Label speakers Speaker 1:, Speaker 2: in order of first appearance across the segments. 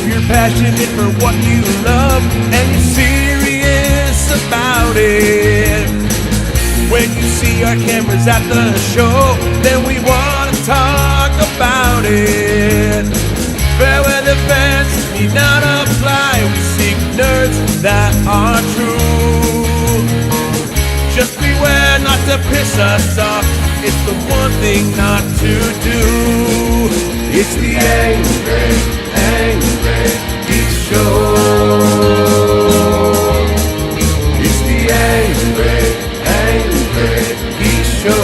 Speaker 1: you're passionate for what you love and you're serious about it. When you see our cameras at the show, then we want to talk about it. Fair weather fans need not apply. We seek nerds that are true. Just beware not to piss us off. It's the one thing not to do. It's the Angrygeeks Show. It's the Angrygeeks Show.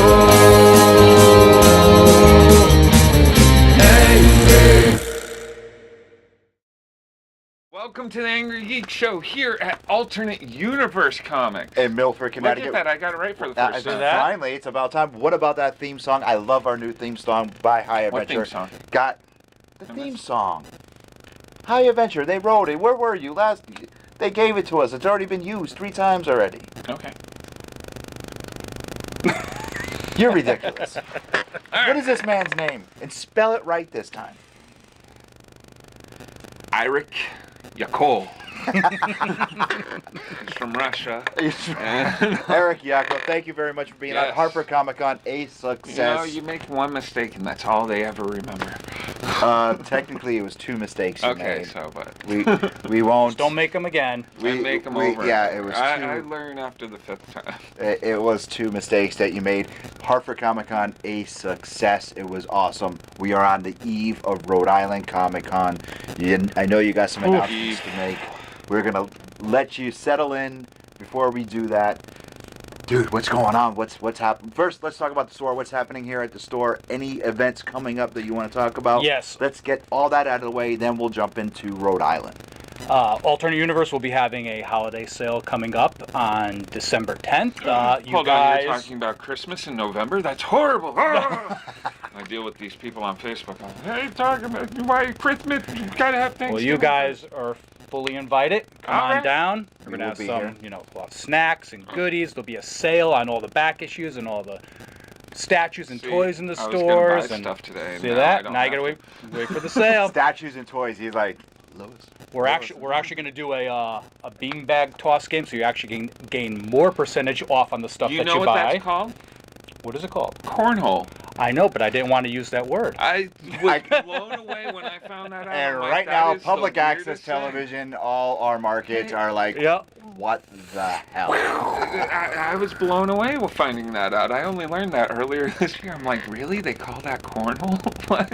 Speaker 2: Welcome to the Angrygeeks Show here at Alternate Universe Comics
Speaker 3: in Milford, Connecticut.
Speaker 2: Look at that, I got it right for the first time.
Speaker 3: Finally, it's about time. What about that theme song? I love our new theme song by High Adventure.
Speaker 2: What theme song?
Speaker 3: Got the theme song. High Adventure, they wrote it. Where were you last? They gave it to us. It's already been used 3 times already.
Speaker 2: Okay.
Speaker 3: You're ridiculous. What is this man's name? And spell it right this time.
Speaker 2: Erickson. He's from Russia.
Speaker 3: Eric Yakov, thank you very much for being on Harper Comic Con. A success.
Speaker 2: You know, you make one mistake and that's all they ever remember.
Speaker 3: Technically, it was 2 mistakes you
Speaker 2: okay,
Speaker 3: made.
Speaker 2: so but
Speaker 3: we won't.
Speaker 4: Just don't make them again.
Speaker 2: We make them over.
Speaker 3: Yeah, it was.
Speaker 2: I learned after the 5th time.
Speaker 3: It was 2 mistakes that you made. Hartford Comic Con, a success. It was awesome. We are on the eve of Rhode Island Comic Con. I know you got some announcements to make. We're gonna let you settle in before we do that. Dude, what's going on? What's happening? First, let's talk about the store. What's happening here at the store? Any events coming up that you want to talk about?
Speaker 4: Yes.
Speaker 3: Let's get all that out of the way, then we'll jump into Rhode Island.
Speaker 4: Alternate Universe will be having a holiday sale coming up on December 10th.
Speaker 2: Hold on, you're talking about Christmas in November? That's horrible. I deal with these people on Facebook. Hey, talking about why Christmas? You gotta have Thanksgiving.
Speaker 4: Well, you guys are fully invited. Come on down. We're gonna have some, we'll have snacks and goodies. There'll be a sale on all the back issues and all the statues and toys in the stores.
Speaker 2: I was buy stuff today.
Speaker 4: See that? Now you gotta wait for the sale.
Speaker 3: Statues and toys. He's like, Lewis.
Speaker 4: We're actually going to do a beanbag toss game, so you actually gain more percentage off on the stuff that you buy.
Speaker 2: You know what that's called?
Speaker 4: What is it called?
Speaker 2: Cornhole.
Speaker 4: I know, but I didn't want to use that word.
Speaker 2: I was blown away when I found that out.
Speaker 3: And right now, public access television, all our markets are like, what the hell?
Speaker 2: I was blown away with finding that out. I only learned that earlier this year. I'm like, really? They call that cornhole? What?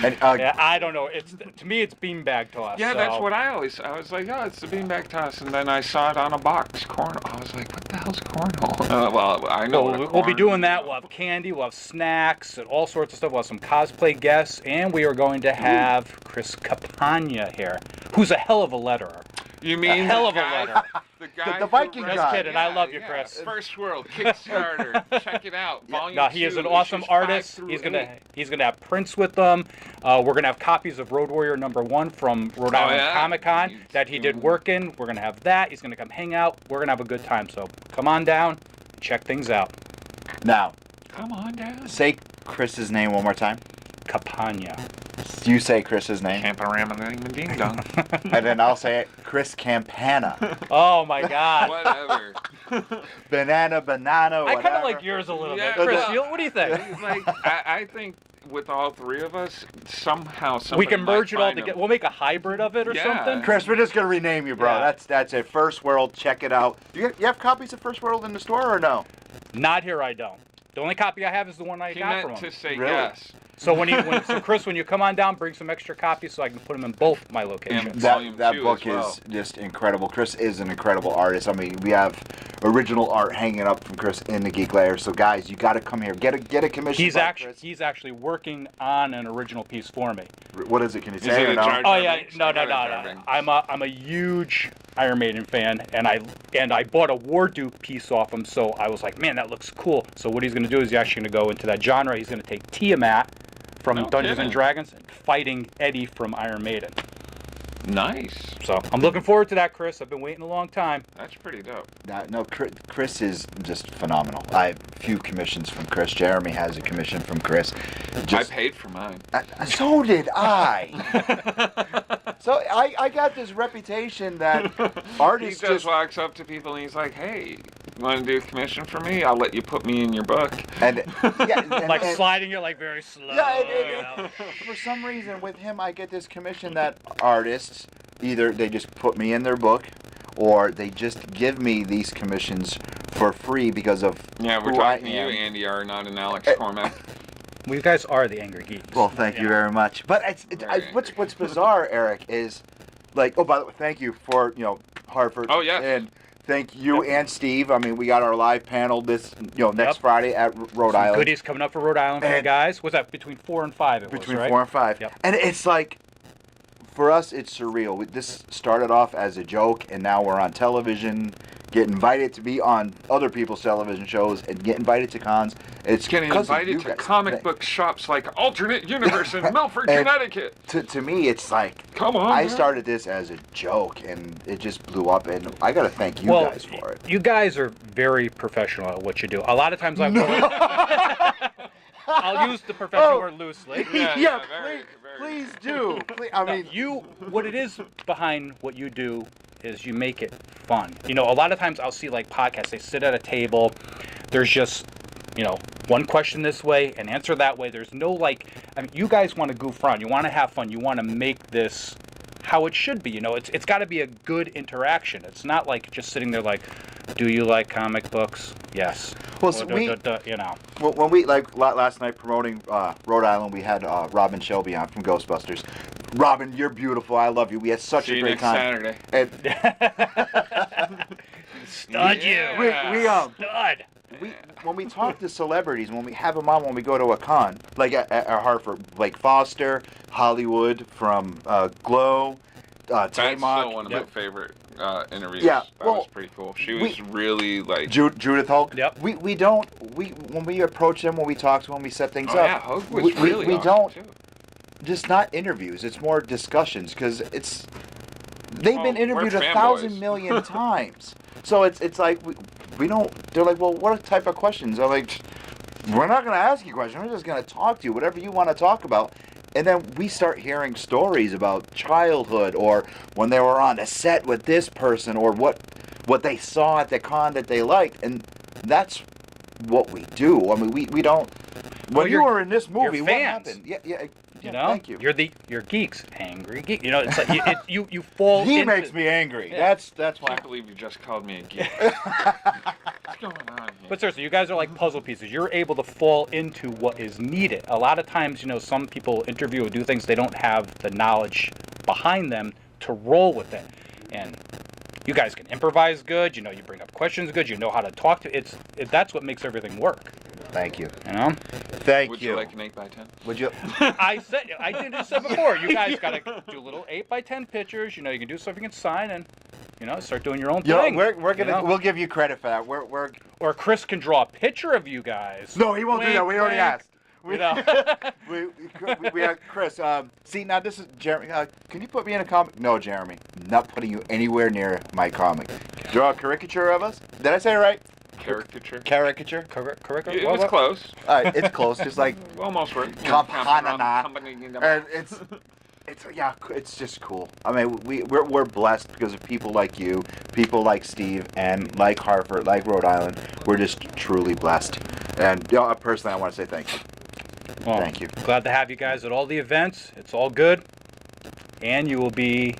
Speaker 4: And, I don't know. To me, it's beanbag toss.
Speaker 2: Yeah, that's what I was like, oh, it's the beanbag toss. And then I saw it on a box, cornhole. I was like, what the hell's cornhole? Well, I know
Speaker 4: we'll be doing that. We'll have candy, we'll have snacks, and all sorts of stuff. We'll have some cosplay guests, and we are going to have Chris Capagna here, who's a hell of a letterer.
Speaker 2: You mean
Speaker 4: a hell of a letter?
Speaker 2: The guy,
Speaker 3: the Viking guy.
Speaker 4: Just kidding. I love you, Chris.
Speaker 2: First World Kickstarter. Check it out. Volume
Speaker 4: no, he is an awesome artist. He's gonna have prints with them. We're gonna have copies of Road Warrior #1 from Rhode Island Comic Con that he did work in. We're gonna have that. He's gonna come hang out. We're gonna have a good time. So come on down, check things out.
Speaker 3: Now,
Speaker 2: come on down.
Speaker 3: Say Chris's name one more time.
Speaker 4: Capagna.
Speaker 3: Do you say Chris's name?
Speaker 2: Ding dong.
Speaker 3: And then I'll say it, Chris Campana.
Speaker 4: Oh my God.
Speaker 2: Whatever.
Speaker 3: banana, whatever.
Speaker 4: I kind of like yours a little bit. Chris, what do you think?
Speaker 2: I think with all 3 of us, somehow
Speaker 4: we can merge it all together. We'll make a hybrid of it or something.
Speaker 3: Chris, we're just gonna rename you, bro. Yeah. That's it. First World. Check it out. You have copies of First World in the store or no?
Speaker 4: Not here. I don't. The only copy I have is the one I got from him.
Speaker 2: He meant to say yes.
Speaker 4: So Chris, when you come on down, bring some extra copies so I can put them in both my locations.
Speaker 3: That book is just incredible. Chris is an incredible artist. I mean, we have original art hanging up from Chris in the Geek Lair. So guys, you got to come here. Get a commission.
Speaker 4: He's actually working on an original piece for me.
Speaker 3: What is it? Can you say it?
Speaker 4: Oh yeah, no. I'm a huge Iron Maiden fan, and I bought a War Duke piece off him. So I was like, man, that looks cool. So what he's going to do is he's actually going to go into that genre. He's going to take Tiamat from Dungeons and Dragons and fighting Eddie from Iron Maiden.
Speaker 2: Nice.
Speaker 4: So I'm looking forward to that, Chris. I've been waiting a long time.
Speaker 2: That's pretty dope.
Speaker 3: No, Chris is just phenomenal. I have a few commissions from Chris. Jeremy has a commission from Chris.
Speaker 2: I paid for mine.
Speaker 3: So did I. So I got this reputation that artists
Speaker 2: he just walks up to people and he's like, "Hey, you want to do a commission for me? I'll let you put me in your book."
Speaker 3: And
Speaker 4: like sliding it like very slow.
Speaker 3: Yeah, for some reason with him, I get this commission that artists either they just put me in their book, or they just give me these commissions for free because of
Speaker 2: we're
Speaker 3: who
Speaker 2: talking to
Speaker 3: I
Speaker 2: you,
Speaker 3: am.
Speaker 2: Andy R, not an Alex Cormack.
Speaker 4: Well, you guys are the Angry Geeks.
Speaker 3: Well, thank you very much. But what's bizarre, Eric, is like, oh, by the way, thank you for Hartford.
Speaker 2: Oh, yes.
Speaker 3: And thank you and Steve. I mean, we got our live panel this next Friday at Rhode Island.
Speaker 4: Goodies coming up for Rhode Island for you guys. What's that? Between 4 and 5.
Speaker 3: Between 4 and 5.
Speaker 4: Yep.
Speaker 3: And it's like, for us, it's surreal. This started off as a joke, and now we're on television, get invited to be on other people's television shows, and get invited to cons. It's
Speaker 2: getting invited to comic book shops like Alternate Universe in Milford, Connecticut.
Speaker 3: To me, it's like,
Speaker 2: come on.
Speaker 3: I started this as a joke, and it just blew up, and I got to thank you guys for it.
Speaker 4: You guys are very professional at what you do. A lot of times I'll use the professional word loosely.
Speaker 3: Yeah, please do. Please, I mean,
Speaker 4: what it is behind what you do is you make it fun. A lot of times I'll see like podcasts, they sit at a table, there's just, one question this way, an answer that way. There's no you guys want to goof around, you want to have fun, you want to make this how it should be. It's got to be a good interaction. It's not like just sitting there like, do you like comic books? Yes.
Speaker 3: Well, so when we last night promoting Rhode Island, we had Robin Shelby on from Ghostbusters. Robin, you're beautiful. I love you. We had such a great time.
Speaker 2: Saturday.
Speaker 4: Stud you.
Speaker 3: Stud. When we talk to celebrities, when we have them on, when we go to a con, like at Hartford, Blake Foster, Hollywood from Glow,
Speaker 2: That's
Speaker 3: Tamok.
Speaker 2: still one of my favorite interviews.
Speaker 3: Yeah,
Speaker 2: that was pretty cool. She was really like
Speaker 3: Judith Hulk.
Speaker 4: Yep.
Speaker 3: We when we approach them, when we talk to them, we set things up.
Speaker 2: Yeah, Hulk was really
Speaker 3: we
Speaker 2: awesome
Speaker 3: don't
Speaker 2: too.
Speaker 3: just not interviews. It's more discussions because they've been interviewed
Speaker 2: we're
Speaker 3: 1,000 million times. So it's like we don't. They're like, well, what type of questions? I'm like, we're not going to ask you questions. We're just going to talk to you, whatever you want to talk about. And then we start hearing stories about childhood, or when they were on a set with this person, or what they saw at the con that they liked, and that's what we do. I mean, we don't. When you were in this movie, what happened? Yeah. Thank you.
Speaker 4: You're geeks, angry geek. It's like you fall.
Speaker 3: He makes me angry.
Speaker 4: Yeah.
Speaker 3: That's why.
Speaker 2: I can't believe you just called me a geek. What's going on here?
Speaker 4: But seriously, you guys are like puzzle pieces. You're able to fall into what is needed. A lot of times, some people interview or do things, they don't have the knowledge behind them to roll with it. And you guys can improvise good. You bring up questions good. You know how to talk to. That's what makes everything work.
Speaker 3: Thank you.
Speaker 2: Thank
Speaker 3: Would
Speaker 2: you. Would you like an 8x10?
Speaker 3: Would you?
Speaker 4: I did say before. You guys gotta do little 8x10 pictures. You can do stuff you can sign and start doing your own thing.
Speaker 3: We'll give you credit for that.
Speaker 4: Or Chris can draw a picture of you guys.
Speaker 3: No, he won't do that. We already asked.
Speaker 4: We
Speaker 3: have Chris. See, now this is Jeremy. Can you put me in a comic? No, Jeremy. I'm not putting you anywhere near my comic. Draw a caricature of us. Did I say it right?
Speaker 2: Caricature.
Speaker 4: Caricature.
Speaker 2: It was close.
Speaker 3: It's close. Just like
Speaker 2: almost right.
Speaker 3: And it's just cool. I mean, we're blessed because of people like you, people like Steve, and like Hartford, like Rhode Island. We're just truly blessed. And personally, I want to say thank you.
Speaker 4: Well,
Speaker 3: thank you.
Speaker 4: Glad to have you guys at all the events. It's all good. And you will be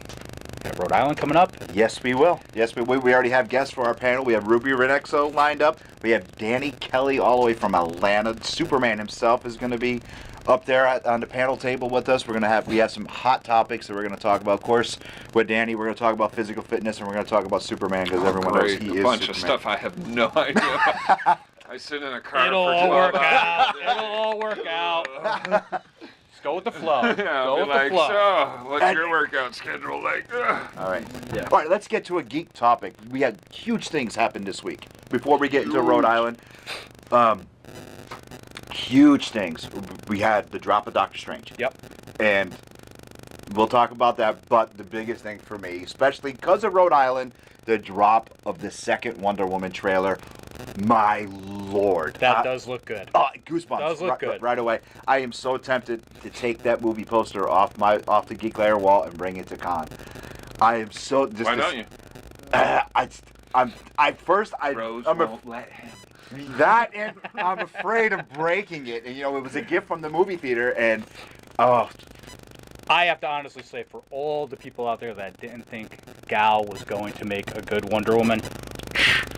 Speaker 4: at Rhode Island coming up.
Speaker 3: Yes, we will. We already have guests for our panel. We have Ruby Renexo lined up. We have Danny Kelly all the way from Atlanta. Superman himself is going to be up there on the panel table with us. We have some hot topics that we're going to talk about. Of course, with Danny, we're going to talk about physical fitness, and we're going to talk about Superman because everyone knows he is
Speaker 2: a bunch
Speaker 3: Superman.
Speaker 2: of stuff I have no idea. I sit in a car
Speaker 4: It'll
Speaker 2: for
Speaker 4: all
Speaker 2: 12
Speaker 4: work
Speaker 2: hours.
Speaker 4: out. It'll all work out. Just go with the flow.
Speaker 2: Yeah,
Speaker 4: go with
Speaker 2: like,
Speaker 4: the flow.
Speaker 2: So, what's your workout schedule like?
Speaker 3: All right. Yeah. All right, let's get to a geek topic. We had huge things happen this week. Before we get into Rhode Island, huge things. We had the drop of Doctor Strange.
Speaker 4: Yep.
Speaker 3: And we'll talk about that, but the biggest thing for me, especially because of Rhode Island, the drop of the second Wonder Woman trailer. My lord.
Speaker 4: That does look good.
Speaker 3: Oh, goosebumps.
Speaker 4: Does look good.
Speaker 3: Right away. I am so tempted to take that movie poster off the Geek Lair wall and bring it to con. I am so...
Speaker 2: Why don't you?
Speaker 3: I'm
Speaker 2: Rose won't let him.
Speaker 3: That, and I'm afraid of breaking it. And, it was a gift from the movie theater, and, oh...
Speaker 4: I have to honestly say, for all the people out there that didn't think Gal was going to make a good Wonder Woman,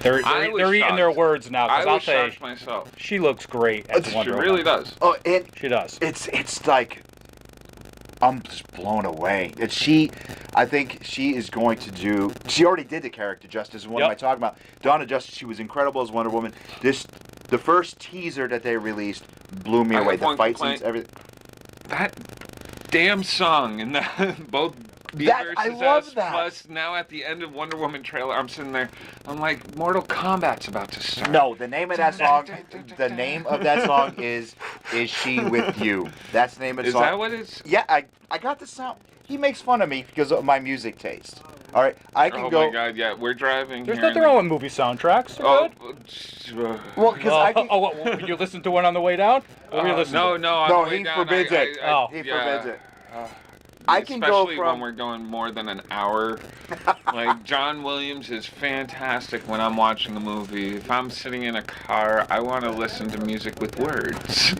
Speaker 4: they're eating their words now. Because I'll say,
Speaker 2: myself.
Speaker 4: She looks great as Wonder Woman.
Speaker 2: She really does.
Speaker 3: Oh,
Speaker 4: she does.
Speaker 3: It's like, I'm just blown away. I think she is going to do. She already did the character justice. And what am I talking about? Donna Justice. She was incredible as Wonder Woman. The first teaser that they released blew me away. The fight scenes, everything.
Speaker 2: That damn song and both
Speaker 3: that, I love that.
Speaker 2: Plus now at the end of Wonder Woman trailer, I'm sitting there. I'm like, Mortal Kombat's about to start.
Speaker 3: No, the name of that song. The name of that song is She With You? That's the name of the song.
Speaker 2: Is that what it's?
Speaker 3: Yeah, I got the sound. He makes fun of me because of my music taste. All right, I can go.
Speaker 2: Oh my God! Yeah, we're driving.
Speaker 4: There's
Speaker 2: here
Speaker 4: nothing wrong with movie soundtracks.
Speaker 2: Oh,
Speaker 3: well, because I can.
Speaker 4: What, you listen to one on the way down?
Speaker 2: No,
Speaker 3: he forbids it. He forbids it. I can go from.
Speaker 2: Especially when we're going more than an hour. Like, John Williams is fantastic when I'm watching a movie. If I'm sitting in a car, I want to listen to music with words.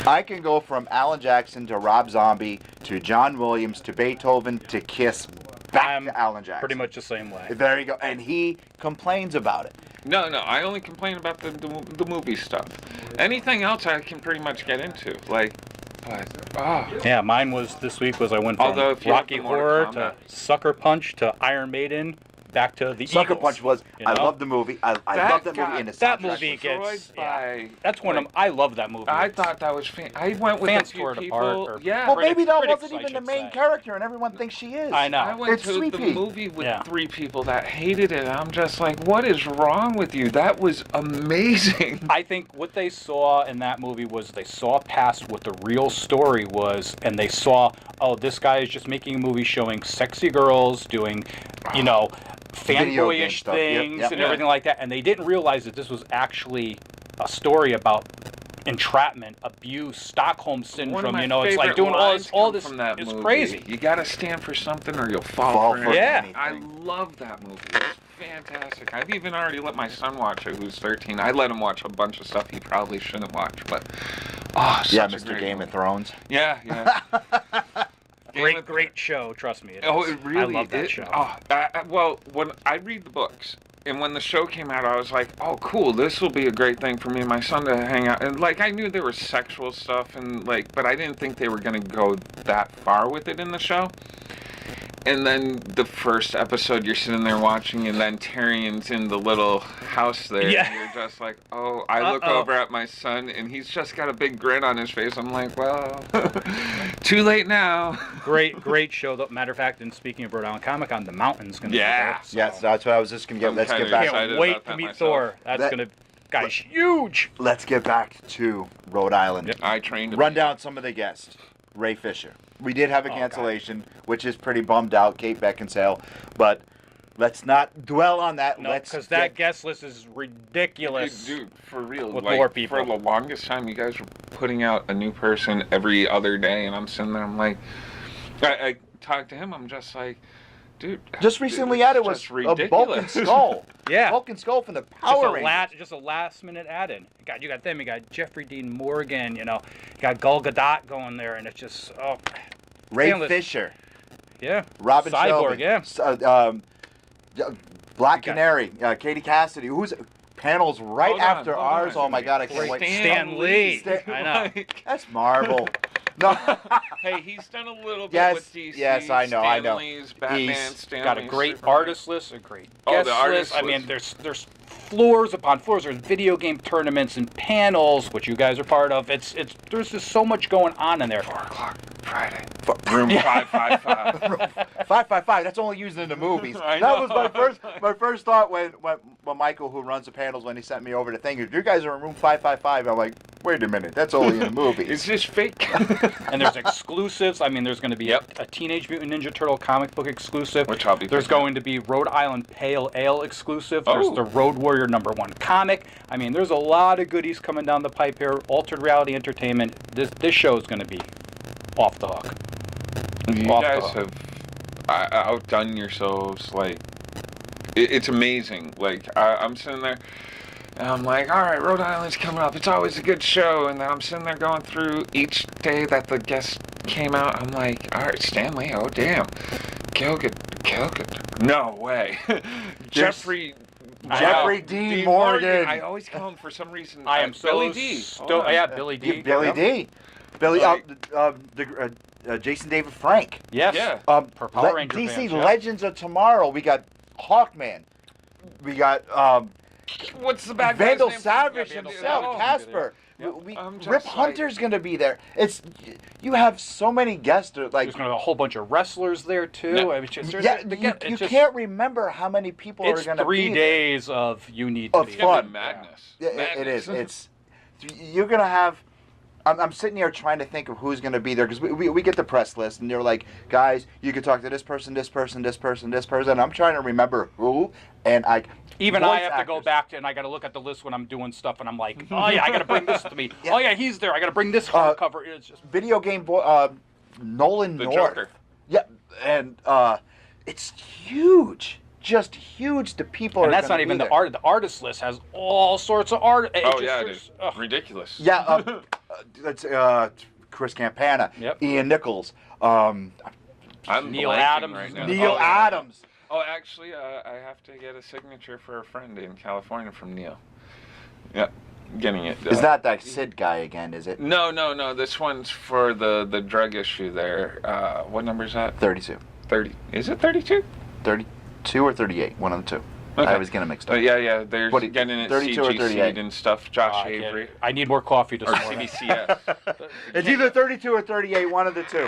Speaker 3: I can go from Alan Jackson to Rob Zombie to John Williams to Beethoven to Kiss back to Alan Jackson.
Speaker 4: Pretty much the same way.
Speaker 3: There you go. And he complains about it.
Speaker 2: No, I only complain about the movie stuff. Anything else I can pretty much get into. Like,
Speaker 4: Yeah, mine was this week I went from Rocky Horror to Sucker Punch to Iron Maiden back to the
Speaker 3: Sucker
Speaker 4: Eagles,
Speaker 3: Punch was. I love the movie. I love that movie. In the
Speaker 4: that movie gets. That's one of them. I love that movie.
Speaker 2: I thought that was. I went with
Speaker 4: fans
Speaker 2: a few
Speaker 4: tore it
Speaker 2: people.
Speaker 4: apart.
Speaker 3: Well, Baby Doll wasn't even the main character, and everyone thinks she is.
Speaker 4: I know.
Speaker 2: I went to the movie with 3 people that hated it. I'm just like, what is wrong with you? That was amazing.
Speaker 4: I think what they saw in that movie was they saw past what the real story was, and they saw, oh, this guy is just making a movie showing sexy girls doing, fanboyish things and everything like that, and they didn't realize that this was actually a story about entrapment, abuse, Stockholm syndrome. It's like doing all this. It's crazy.
Speaker 2: You gotta stand for something, or you'll fall for it.
Speaker 4: Yeah,
Speaker 2: I love that movie. It's fantastic. I've even already let my son watch it, who's 13. I let him watch a bunch of stuff he probably shouldn't watch, but
Speaker 3: Mr. Game of Thrones.
Speaker 2: Yeah.
Speaker 4: Great show, trust me.
Speaker 2: It really
Speaker 4: I love that show.
Speaker 2: Well, when I read the books, and when the show came out, I was like, oh, cool, this will be a great thing for me and my son to hang out. And, I knew there was sexual stuff, and, but I didn't think they were going to go that far with it in the show. And then the first episode, you're sitting there watching, and then Tyrion's in the little house there.
Speaker 4: Yeah.
Speaker 2: And you're just like, oh, I look over at my son, and he's just got a big grin on his face. I'm like, well, too late now.
Speaker 4: Great show. Though. Matter of fact, and speaking of Rhode Island Comic Con, the Mountain's going to be there. So.
Speaker 3: Yes, that's what I was just going to get. Let's get back.
Speaker 4: Can't wait to meet Thor. That's going to... Guy's huge.
Speaker 3: Let's get back to Rhode Island.
Speaker 2: Yep. I trained him.
Speaker 3: Run down some of the guests. Ray Fisher. We did have a cancellation, which is pretty bummed out. Kate Beckinsale, but let's not dwell on that.
Speaker 4: No, because that guest list is ridiculous.
Speaker 2: Dude, for real.
Speaker 4: With more people.
Speaker 2: For the longest time, you guys were putting out a new person every other day, and I'm sitting there. I'm like, I talked to him. I'm just like, dude.
Speaker 3: Just recently added was a Vulcan skull.
Speaker 4: Yeah.
Speaker 3: Vulcan skull from the Power Rangers.
Speaker 4: Just a last-minute add-in. You got them. You got Jeffrey Dean Morgan. You got Gal Gadot going there, and it's just
Speaker 3: Ray Fisher.
Speaker 4: Yeah.
Speaker 3: Robin
Speaker 4: Cyborg.
Speaker 3: Shelby. Yeah. Black Canary. Katie Cassidy. Who's panels after ours? Oh my God! I can't wait.
Speaker 4: Stan Lee. I know.
Speaker 3: That's Marvel. No.
Speaker 2: Hey, he's done a little bit with DC.
Speaker 3: Yes, I know.
Speaker 2: Stan Lee's Batman.
Speaker 3: He's
Speaker 4: got a great artist list, a great guest list. I mean, there's floors upon floors. There's video game tournaments and panels, which you guys are part of. There's just so much going on in there.
Speaker 2: 4 o'clock. Friday. Room 555.
Speaker 3: 555. That's only used in the movies.
Speaker 2: I
Speaker 3: That
Speaker 2: know.
Speaker 3: was my first thought when Michael, who runs the panels, when he sent me over the thing, you guys are in room 555. I'm like, wait a minute, that's only in the movies.
Speaker 2: It's just fake.
Speaker 4: And there's exclusives. I mean, there's going to be a Teenage Mutant Ninja Turtle comic book exclusive.
Speaker 2: Which I'll be
Speaker 4: There's
Speaker 2: picking
Speaker 4: going to be Rhode Island Pale Ale exclusive. There's
Speaker 2: Oh.
Speaker 4: the Road Warrior #1 comic. I mean, there's a lot of goodies coming down the pipe here. Altered Reality Entertainment. This show is going to be off the hook.
Speaker 2: You
Speaker 4: Off the
Speaker 2: guys
Speaker 4: hook.
Speaker 2: have outdone yourselves. Like, it's amazing. Like, I'm sitting there, and I'm like, all right, Rhode Island's coming up. It's always a good show. And then I'm sitting there going through each day that the guest came out. I'm like, all right, Stanley, oh, damn. Kilgit. No way. Jeffrey
Speaker 3: D. Morgan.
Speaker 2: I always call him for some reason.
Speaker 4: I am so
Speaker 2: Billy D.
Speaker 4: Yeah, Billy D.
Speaker 3: Billy
Speaker 4: Yep.
Speaker 3: D. Billy, Jason David Frank.
Speaker 4: Yes.
Speaker 2: Yeah.
Speaker 4: For Power Ranger
Speaker 3: DC
Speaker 4: fans, yeah.
Speaker 3: Legends of Tomorrow. We got Hawkman. We got
Speaker 2: What's the bad guy's
Speaker 3: Vandal
Speaker 2: name?
Speaker 3: Savage
Speaker 2: Yeah, Vandal
Speaker 3: himself,
Speaker 2: Savage.
Speaker 3: Casper.
Speaker 2: I'm just
Speaker 3: Rip
Speaker 2: like-
Speaker 3: Hunter's gonna be there. You have so many guests. Like,
Speaker 4: There's going to be a whole bunch of wrestlers there too.
Speaker 2: Yeah.
Speaker 4: I mean, it's just-
Speaker 3: yeah,
Speaker 4: it's
Speaker 3: you
Speaker 4: just-
Speaker 3: can't remember how many people
Speaker 4: It's
Speaker 3: are gonna
Speaker 4: 3
Speaker 3: be
Speaker 4: days of you need to
Speaker 3: Of
Speaker 4: be
Speaker 2: It's gonna be
Speaker 3: fun.
Speaker 2: madness.
Speaker 3: there. Yeah, it
Speaker 2: Madness.
Speaker 3: is. It's you're gonna have. I'm sitting here trying to think of who's going to be there because we get the press list and they're like, guys, you could talk to this person, this person, this person, this person. And I'm trying to remember who, and
Speaker 4: Even
Speaker 3: voice
Speaker 4: I have to go
Speaker 3: actors.
Speaker 4: back and I got to look at the list when I'm doing stuff, and I'm like, oh yeah, I got to bring this to me.
Speaker 3: Yeah.
Speaker 4: Oh yeah, he's there. I got to bring this hardcover. It's just
Speaker 3: Video game Nolan
Speaker 2: The
Speaker 3: North.
Speaker 2: Joker.
Speaker 3: Yeah, and it's huge, just huge. The people
Speaker 4: and
Speaker 3: are.
Speaker 4: that's
Speaker 3: gonna
Speaker 4: not even
Speaker 3: be
Speaker 4: the
Speaker 3: there.
Speaker 4: art. The artist list has all sorts of art.
Speaker 2: Oh yeah, it is ridiculous.
Speaker 3: Yeah, that's Chris Campana,
Speaker 4: Yep.
Speaker 3: Ian Nichols,
Speaker 2: I'm
Speaker 4: Neil
Speaker 2: blanking
Speaker 4: Adams
Speaker 2: right
Speaker 4: is
Speaker 2: now.
Speaker 4: gonna
Speaker 3: Neil
Speaker 2: Oh, yeah.
Speaker 3: Adams.
Speaker 2: Oh, actually, I have to get a signature for a friend in California from Neil. Yep, getting it.
Speaker 3: Is that Sid guy again? Is it
Speaker 2: No. This one's for the drug issue there. What number is that?
Speaker 3: 32?
Speaker 2: 30. Is it 32?
Speaker 3: 32 or 38? One of the two.
Speaker 2: Okay.
Speaker 3: I was getting mixed up.
Speaker 2: Yeah. They're
Speaker 3: What,
Speaker 2: getting it
Speaker 3: 32 or 38?
Speaker 2: CGC'd and stuff. Josh Avery.
Speaker 4: I need more coffee this
Speaker 2: Or
Speaker 4: morning.
Speaker 2: CBCS.
Speaker 3: It's either 32 or 38. One of the two.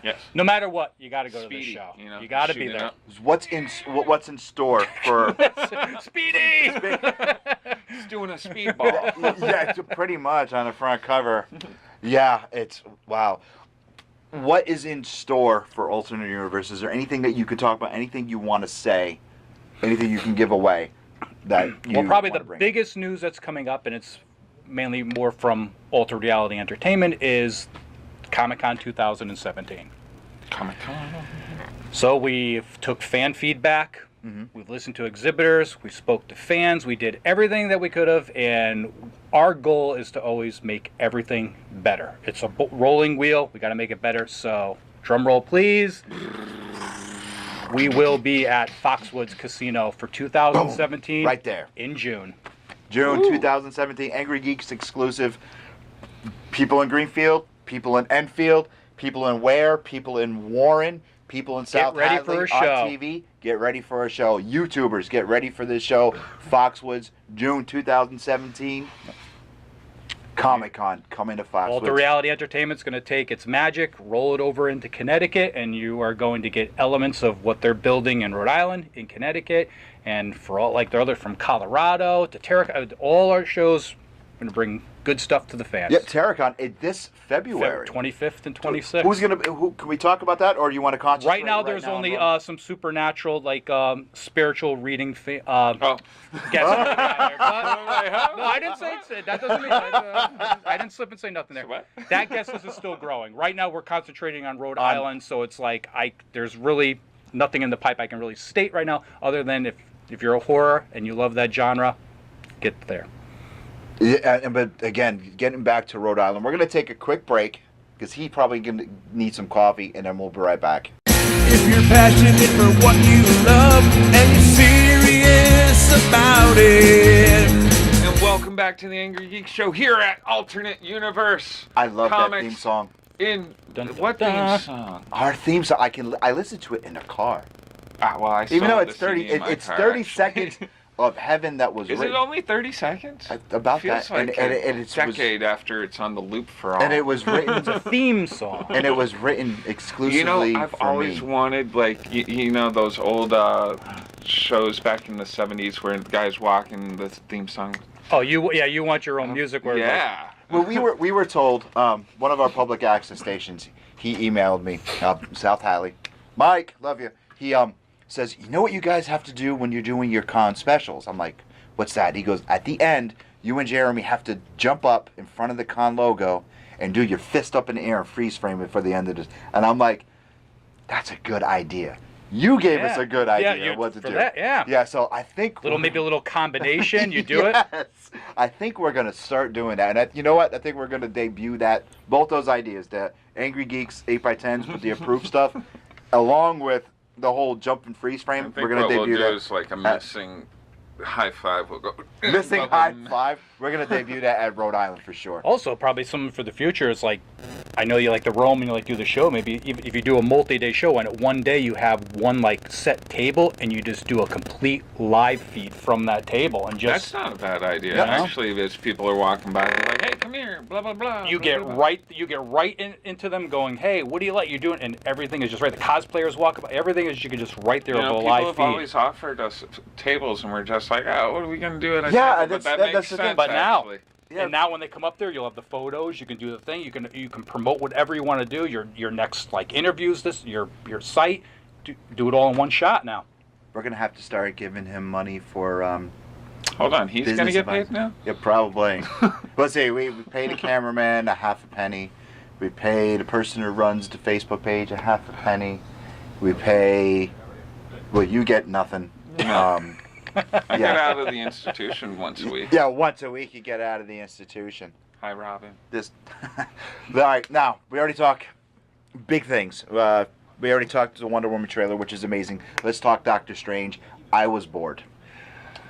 Speaker 2: Yes.
Speaker 4: No matter what, you got to go to
Speaker 2: Speedy,
Speaker 4: the show.
Speaker 2: you know,
Speaker 4: You got to be
Speaker 2: shooting
Speaker 4: there.
Speaker 2: up.
Speaker 3: What's in store for?
Speaker 4: Speedy.
Speaker 2: He's doing a speedball.
Speaker 3: Yeah, it's pretty much on the front cover. Yeah, it's wow. What is in store for alternate universe? Is there anything that you could talk about? Anything you want to say? Anything you can give away? That you
Speaker 4: Well, probably
Speaker 3: wanna
Speaker 4: the
Speaker 3: bring?
Speaker 4: biggest news that's coming up, and it's mainly more from Altered Reality Entertainment, is Comic-Con 2017.
Speaker 2: Comic-Con.
Speaker 4: So we took fan feedback, we've listened to exhibitors, we spoke to fans, we did everything that we could have, and our goal is to always make everything better. It's a rolling wheel, we got to make it better, so drum roll please. We will be at Foxwoods Casino for 2017.
Speaker 3: Right there.
Speaker 4: In June.
Speaker 3: June 2017, Angry Geeks exclusive. People in Greenfield, people in Enfield, people in Ware, people in Warren, people in South
Speaker 4: ready
Speaker 3: Hadley
Speaker 4: for a
Speaker 3: on
Speaker 4: show.
Speaker 3: TV. Get ready for a show. YouTubers, get ready for this show. Foxwoods, June 2017. Comic-Con coming to Foxwoods.
Speaker 4: Alter Reality Entertainment's going to take its magic, roll it over into Connecticut, and you are going to get elements of what they're building in Rhode Island, in Connecticut, and for all like the other from Colorado to Terra. All our shows are going to bring good stuff to the fans.
Speaker 3: Yep, TerraCon this February.
Speaker 4: 25th and 26th.
Speaker 3: Who's gonna? Who can we talk about that, or do you want to concentrate?
Speaker 4: Right now, there's only
Speaker 3: on
Speaker 4: some supernatural, like spiritual reading.
Speaker 2: Oh.
Speaker 4: Guests. No, I didn't say that. Doesn't mean I didn't slip and say nothing there.
Speaker 2: What?
Speaker 4: That guest list is still growing. Right now, we're concentrating on Rhode Island, so it's like there's really nothing in the pipe I can really state right now, other than if you're a horror and you love that genre, get there.
Speaker 3: Yeah, but again, getting back to Rhode Island, we're gonna take a quick break because he probably gonna need some coffee, and then we'll be right back.
Speaker 1: If you're passionate for what you love and you're serious about it.
Speaker 2: And welcome back to the Angry Geeks Show here at Alternate Universe.
Speaker 3: I love that
Speaker 2: Comics
Speaker 3: theme song.
Speaker 2: In
Speaker 4: Dun, dun,
Speaker 2: what
Speaker 4: dun.
Speaker 2: theme song?
Speaker 3: Our theme song. I listen to it in a car,
Speaker 2: Well, I
Speaker 3: even
Speaker 2: saw
Speaker 3: though
Speaker 2: the
Speaker 3: it's 30.
Speaker 2: CD in my
Speaker 3: It's
Speaker 2: car,
Speaker 3: 30
Speaker 2: actually.
Speaker 3: seconds of heaven that was
Speaker 2: Is
Speaker 3: written.
Speaker 2: it only 30 seconds?
Speaker 3: About
Speaker 2: Feels
Speaker 3: that,
Speaker 2: like
Speaker 3: and
Speaker 2: it's a decade after it's on the loop for all.
Speaker 3: And it was written
Speaker 4: It's a theme song.
Speaker 3: and it was written exclusively
Speaker 2: You know, I've
Speaker 3: for
Speaker 2: always
Speaker 3: me.
Speaker 2: wanted, like, you know, those old shows back in the 70s where the guys walking the theme song.
Speaker 4: Oh, you want your own music where
Speaker 2: Yeah.
Speaker 3: Well, we were told one of our public access stations. He emailed me, South Hadley, Mike, love you. He says, you know what you guys have to do when you're doing your con specials? I'm like, what's that? He goes, at the end, you and Jeremy have to jump up in front of the con logo and do your fist up in the air and freeze frame it for the end of this. And I'm like, that's a good idea. You gave us a good idea of what to do. Yeah, so I think
Speaker 4: maybe a little combination. You do it.
Speaker 3: I think we're gonna start doing that, and you know what? I think we're gonna debut both those ideas, the Angry Geeks 8x10s with the approved stuff, along with the whole jump and freeze frame. We're gonna debut
Speaker 2: what we'll
Speaker 3: that.
Speaker 2: do is like a missing high five. We'll go
Speaker 3: Missing high five. We're gonna debut that at Rhode Island for sure.
Speaker 4: Also, probably something for the future is like, I know you like to roam and you like to do the show. Maybe if you do a multi-day show and one day you have one like set table and you just do a complete live feed from that table and just.
Speaker 2: That's not a bad idea.
Speaker 3: Yeah.
Speaker 2: Actually, as people are walking by, they're like, "Hey, come here," blah blah blah.
Speaker 4: You get right into them going, "Hey, what do you like? You're doing," and everything is just right. The cosplayers walk by. Everything is you can just right there of a live feed.
Speaker 2: People have always offered us tables, and we're just like, "Oh, what are we gonna do at a
Speaker 3: Yeah,
Speaker 2: table?" But that makes
Speaker 3: that's the thing.
Speaker 2: sense.
Speaker 4: But now,
Speaker 2: actually.
Speaker 3: Yeah.
Speaker 4: and now when they come up there, you'll have the photos. You can do the thing. You can promote whatever you want to do. Your next like interviews, your site. Do it all in one shot now.
Speaker 3: We're gonna have to start giving him money for.
Speaker 2: Hold on, he's gonna
Speaker 3: business
Speaker 2: get
Speaker 3: advice.
Speaker 2: paid now.
Speaker 3: Yeah, probably. Let's see. We paid a cameraman a half a penny. We pay the person who runs the Facebook page a half a penny. We pay. Well, you get nothing.
Speaker 2: I get out of the institution once a week.
Speaker 3: Yeah, once a week you get out of the institution.
Speaker 2: Hi, Robin.
Speaker 3: This. All right, now we already talked big things. We already talked the Wonder Woman trailer, which is amazing. Let's talk Doctor Strange. I was bored.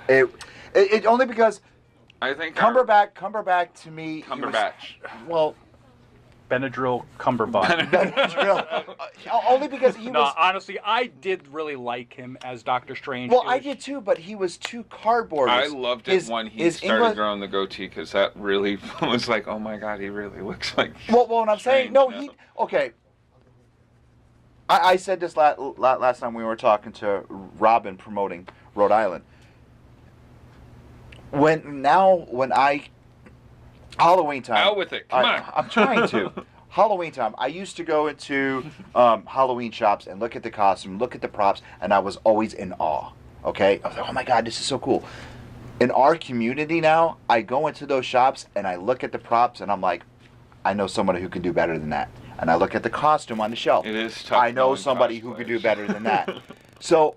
Speaker 3: It only because
Speaker 2: I think
Speaker 3: Cumberbatch to me.
Speaker 2: Cumberbatch.
Speaker 3: Well.
Speaker 4: Benadryl Cumberbatch.
Speaker 3: Only because he was.
Speaker 4: Honestly, I did really like him as Doctor Strange.
Speaker 3: Well, I did too, but he was too cardboard.
Speaker 2: I loved it when he started growing the goatee because that really was like, oh my god, he really looks like.
Speaker 3: Well, what I'm saying, no,
Speaker 2: now.
Speaker 3: okay. I said this last time we were talking to Robin promoting Rhode Island. When Halloween time.
Speaker 2: Out with it. Come on.
Speaker 3: I'm trying to. Halloween time. I used to go into Halloween shops and look at the costume, look at the props, and I was always in awe. Okay? I was like, oh my god, this is so cool. In our community now, I go into those shops and I look at the props and I'm like, I know somebody who can do better than that. And I look at the costume on the shelf.
Speaker 2: It is tough.
Speaker 3: I know somebody who could do better than that. So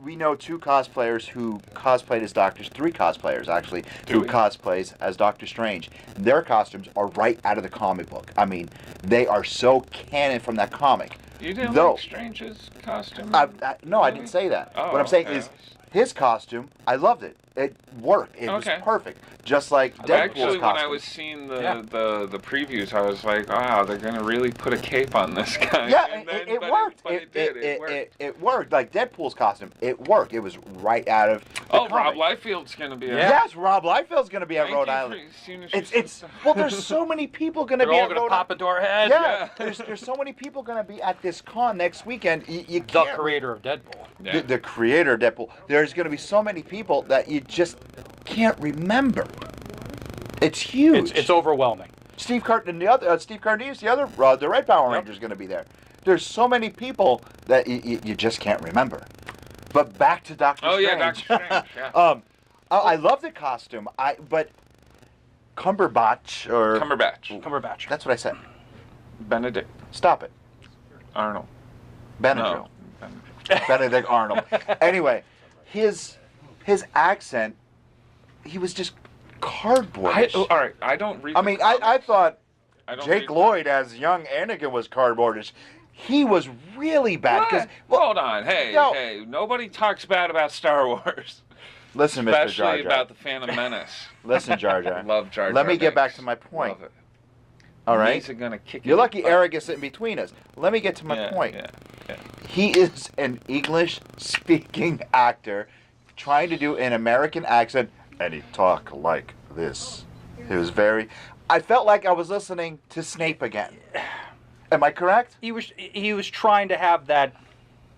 Speaker 3: we know two cosplayers who cosplayed as three cosplayers actually, who cosplays as Doctor Strange. Their costumes are right out of the comic book. I mean, they are so canon from that comic.
Speaker 2: You didn't like Strange's costume?
Speaker 3: No, I didn't say that.
Speaker 2: Oh,
Speaker 3: what I'm saying is, his costume, I loved it. It worked. It was perfect. Just like Deadpool's
Speaker 2: Actually,
Speaker 3: costume.
Speaker 2: when I was seeing the previews, I was like, wow, they're going to really put a cape on this guy.
Speaker 3: Yeah, it worked. It worked. Like Deadpool's costume, it worked. It was right out of the comic.
Speaker 2: Rob Liefeld's going to be
Speaker 3: Yes, Rob Liefeld's going to be at Rhode Island. Well, there's so many people going to be at Rhode Island.
Speaker 4: They're all going to pop into our head.
Speaker 3: Yeah, there's so many people going to be at this con next weekend. You can't.
Speaker 4: The creator of Deadpool.
Speaker 2: Yeah.
Speaker 3: The creator of Deadpool. There's going to be so many people that you just can't remember. It's huge.
Speaker 4: It's overwhelming.
Speaker 3: Steve Cardenas, the other, the Red Power Ranger is going to be there. There's so many people that you just can't remember. But back to Doctor Strange.
Speaker 2: Oh yeah, Doctor Strange. Yeah.
Speaker 3: I love the costume. But
Speaker 2: Cumberbatch.
Speaker 3: That's what I said.
Speaker 2: Benedict.
Speaker 3: Stop it.
Speaker 2: Arnold.
Speaker 3: Benadryl.
Speaker 2: No.
Speaker 3: Benedict Arnold. Anyway, his accent, he was just cardboard.
Speaker 2: All right, I don't read.
Speaker 3: I mean, I thought Jake
Speaker 2: read
Speaker 3: Lloyd as young Anakin was cardboardish. He was really bad.
Speaker 2: What? Hold on, hey, nobody talks bad about Star Wars.
Speaker 3: Listen, Mr. Jar Jar.
Speaker 2: Especially about the Phantom Menace.
Speaker 3: Listen, Jar Jar.
Speaker 2: Love Jar Jar.
Speaker 3: Let me get back to my point.
Speaker 2: Love it.
Speaker 3: All right.
Speaker 2: These are gonna kick
Speaker 3: You're lucky Eric is sitting between us. Let me get to my point.
Speaker 2: Yeah.
Speaker 3: He is an English-speaking actor. trying to do an American accent, and he talked like this. It was very... I felt like I was listening to Snape again. Am I correct?
Speaker 4: He was trying to have that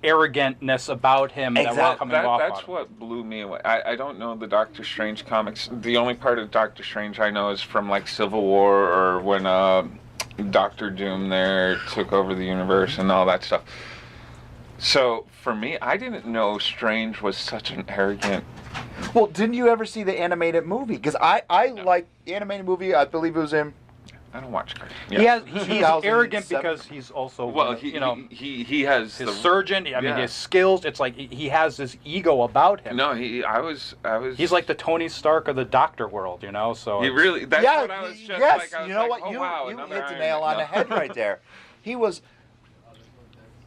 Speaker 4: arrogantness about him that we're coming off on.
Speaker 2: That's what blew me away. I don't know the Doctor Strange comics. The only part of Doctor Strange I know is from like Civil War or when Doctor Doom there took over the universe and all that stuff. So for me, I didn't know Strange was such an arrogant...
Speaker 3: Well, didn't you ever see the animated movie? Because I like the animated movie. I believe it was in...
Speaker 2: I don't watch cartoons. Yeah.
Speaker 4: He's arrogant because he's also,
Speaker 2: he has
Speaker 4: his surgeon. I mean, his skills. It's like he has this ego about him.
Speaker 2: No, I was.
Speaker 4: He's like the Tony Stark of the doctor world, you know. So
Speaker 2: he really. That's what I was just like. I was
Speaker 3: you know
Speaker 2: like,
Speaker 3: what?
Speaker 2: wow,
Speaker 3: you hit the nail on the head right there. He was.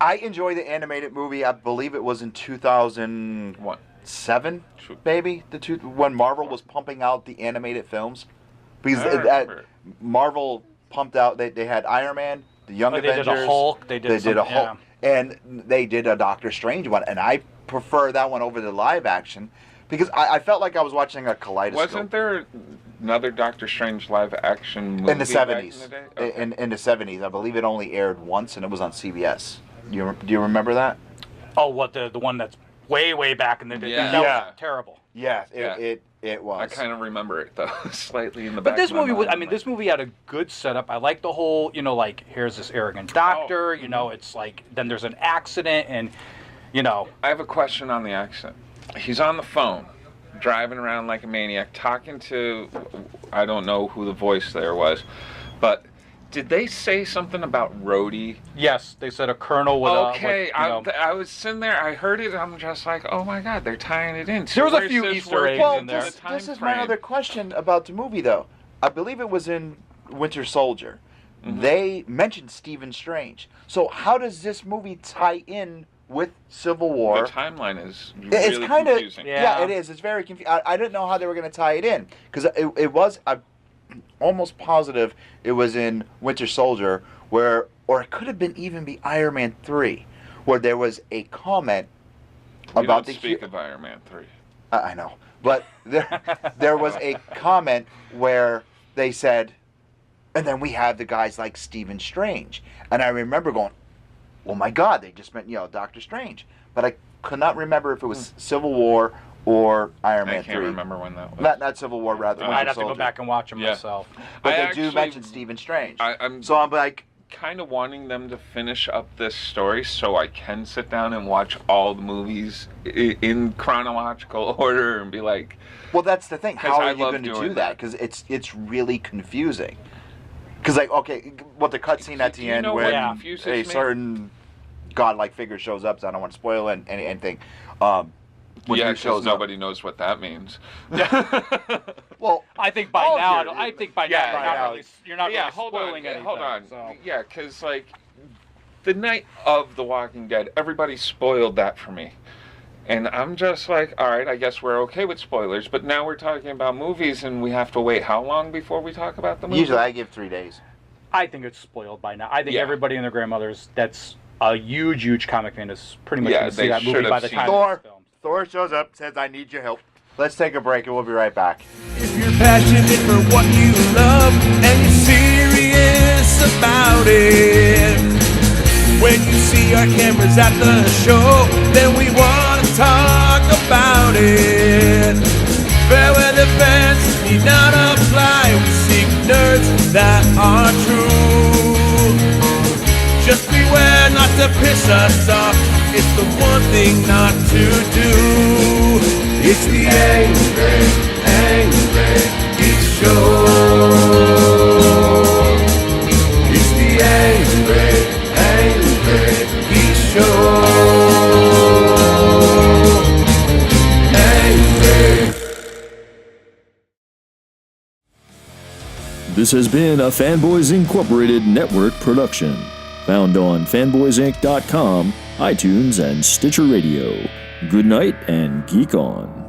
Speaker 3: I enjoy the animated movie. I believe it was in 2007, maybe when Marvel was pumping out the animated films. Because Marvel pumped out, they had Iron Man, the Young Avengers.
Speaker 4: They did a Hulk. They did a Hulk.
Speaker 3: And they did a Doctor Strange one. And I prefer that one over the live action because I felt like I was watching a kaleidoscope.
Speaker 2: Wasn't there another Doctor Strange live action movie
Speaker 3: in the 70s?
Speaker 2: Back in the day? Okay.
Speaker 3: In the 70s. I believe it only aired once and it was on CBS. Do you remember that?
Speaker 4: Oh, what, the one that's way back in the day?
Speaker 2: Yeah.
Speaker 4: That was terrible.
Speaker 3: Yeah, it was.
Speaker 2: I kind of remember it though, slightly in the back.
Speaker 4: But this
Speaker 2: of my
Speaker 4: movie,
Speaker 2: mind.
Speaker 4: this movie had a good setup. I like the whole, like here's this arrogant doctor. It's like then there's an accident, and I
Speaker 2: have a question on the accident. He's on the phone, driving around like a maniac, talking to, I don't know who the voice there was, but. Did they say something about Rhodey?
Speaker 4: Yes, they said a colonel with
Speaker 2: okay, I was sitting there, I heard it, and I'm just like, oh my god, they're tying it in.
Speaker 4: So there was a few Easter eggs in there.
Speaker 3: This is my other question about the movie, though. I believe it was in Winter Soldier. Mm-hmm. They mentioned Stephen Strange. So how does this movie tie in with Civil War?
Speaker 2: The timeline is really confusing.
Speaker 3: Yeah, it is. It's very confusing. I didn't know how they were going to tie it in. Because it was... almost positive it was in Winter Soldier or it could have been even be Iron Man 3 where there was a comment about
Speaker 2: the... speak of Iron Man 3.
Speaker 3: I know. But there was a comment where they said, and then we have the guys like Stephen Strange. And I remember going, oh my god, they just meant, Doctor Strange. But I could not remember if it was Civil War or Iron Man 3. I
Speaker 2: can't remember when that was.
Speaker 3: Not Civil War, rather.
Speaker 4: I'd have to go back and watch them myself.
Speaker 3: But they do mention Stephen Strange.
Speaker 2: I'm
Speaker 3: like...
Speaker 2: kind of wanting them to finish up this story so I can sit down and watch all the movies in chronological order and be like...
Speaker 3: Well, that's the thing. How are you going to do that? Because it's really confusing. Because, the cutscene at the end when a certain godlike figure shows up, so I don't want to spoil anything.
Speaker 2: Because nobody knows what that means.
Speaker 3: Well,
Speaker 4: I think by now, you're not really spoiling anything.
Speaker 2: Hold on. So. Yeah, because the night of The Walking Dead, everybody spoiled that for me. And I'm just like, all right, I guess we're okay with spoilers. But now we're talking about movies, and we have to wait how long before we talk about the movie?
Speaker 3: Usually I give 3 days.
Speaker 4: I think it's spoiled by now. I think everybody and their grandmothers that's a huge comic fan is pretty much going to see that movie by the time it's filmed.
Speaker 3: Thor shows up, says, I need your help. Let's take a break and we'll be right back.
Speaker 1: If you're passionate for what you love and you're serious about it, when you see our cameras at the show, then we want to talk about it. Fair weather fans need not apply. We seek nerds that are true. Just beware not to piss us off. It's the one thing not to do. It's the Angrygeeks Show. It's the Angrygeeks Show.
Speaker 5: This has been a Fanboys Incorporated network production. Found on fanboysinc.com, iTunes, and Stitcher Radio. Good night and geek on.